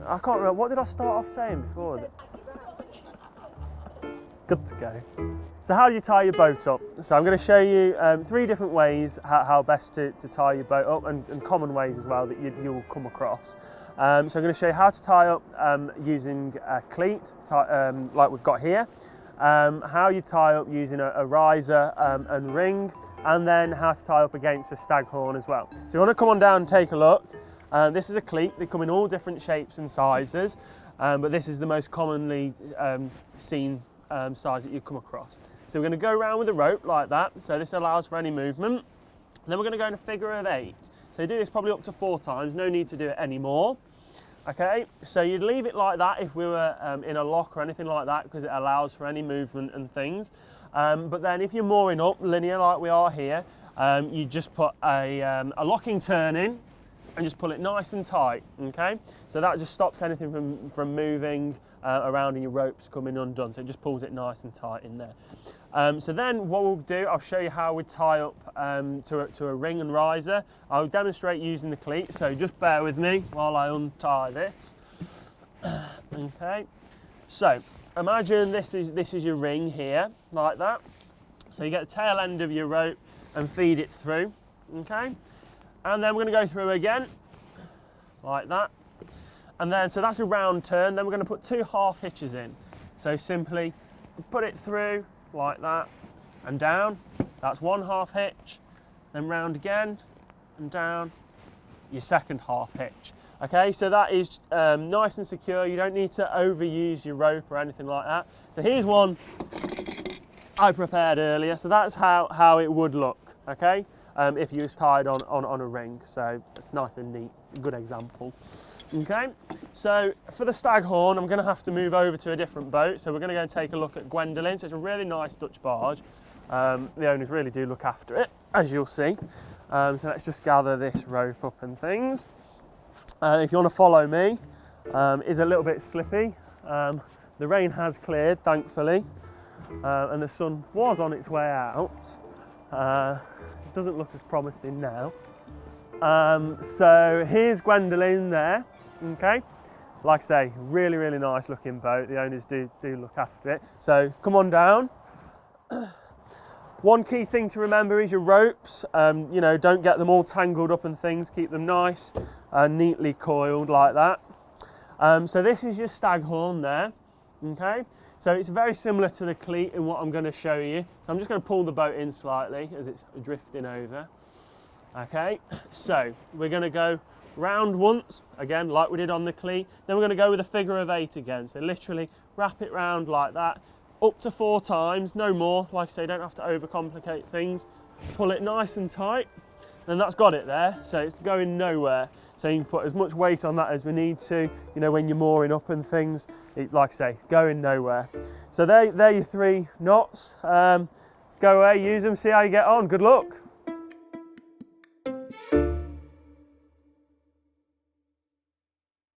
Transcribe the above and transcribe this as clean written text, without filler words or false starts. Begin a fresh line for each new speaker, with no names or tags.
I can't remember, what did I start off saying before? Good to go. So how do you tie your boat up? So I'm going to show you 3 different ways how best to tie your boat up, and common ways as well that you'll come across. So I'm going to show you how to tie up using a cleat, like we've got here, how you tie up using a riser and ring, and then how to tie up against a staghorn as well. So you want to come on down and take a look. This is a cleat. They come in all different shapes and sizes, but this is the most commonly seen size that you come across. So we're going to go around with a rope like that, so this allows for any movement. And then we're going to go in a figure of 8. So you do this probably up to 4 times, no need to do it anymore. Okay, so you'd leave it like that if we were in a lock or anything like that, because it allows for any movement and things. But then if you're mooring up linear like we are here, you just put a locking turn in and just pull it nice and tight, okay? So that just stops anything from moving around and your ropes coming undone, so it just pulls it nice and tight in there. So then what we'll do, I'll show you how we tie up to a ring and riser. I'll demonstrate using the cleat, so just bear with me while I untie this. Okay, so imagine this is your ring here, like that. So you get the tail end of your rope and feed it through, okay? And then we're going to go through again, like that. And then, so that's a round turn, then we're going to put 2 half hitches in. So simply put it through, like that, and down. That's 1 half hitch, then round again, and down, your 2nd half hitch. Okay, so that is nice and secure. You don't need to overuse your rope or anything like that. So here's one I prepared earlier. So that's how it would look, okay? If you was tied on a ring. So it's nice and neat, a good example. Okay, so for the staghorn, I'm going to have to move over to a different boat. So we're going to go and take a look at Gwendolyn. So it's a really nice Dutch barge. The owners really do look after it, as you'll see. So let's just gather this rope up and things. If you want to follow me, it's a little bit slippy. The rain has cleared, thankfully, and the sun was on its way out. It doesn't look as promising now. So here's Gwendolyn there, okay? Like I say, really, really nice looking boat. The owners do look after it. So come on down. One key thing to remember is your ropes. You know, don't get them all tangled up and things. Keep them nice and neatly coiled like that. So this is your staghorn there, okay? So it's very similar to the cleat in what I'm going to show you. So I'm just going to pull the boat in slightly as it's drifting over. Okay, so we're going to go round once, again, like we did on the cleat. Then we're going to go with a figure of 8 again. So literally wrap it round like that, up to 4 times, no more. Like I say, don't have to overcomplicate things. Pull it nice and tight, and that's got it there. So it's going nowhere. So you can put as much weight on that as we need to, you know, when you're mooring up and things. Like I say, going nowhere. So they're your 3 knots. Go away, use them, see how you get on. Good luck.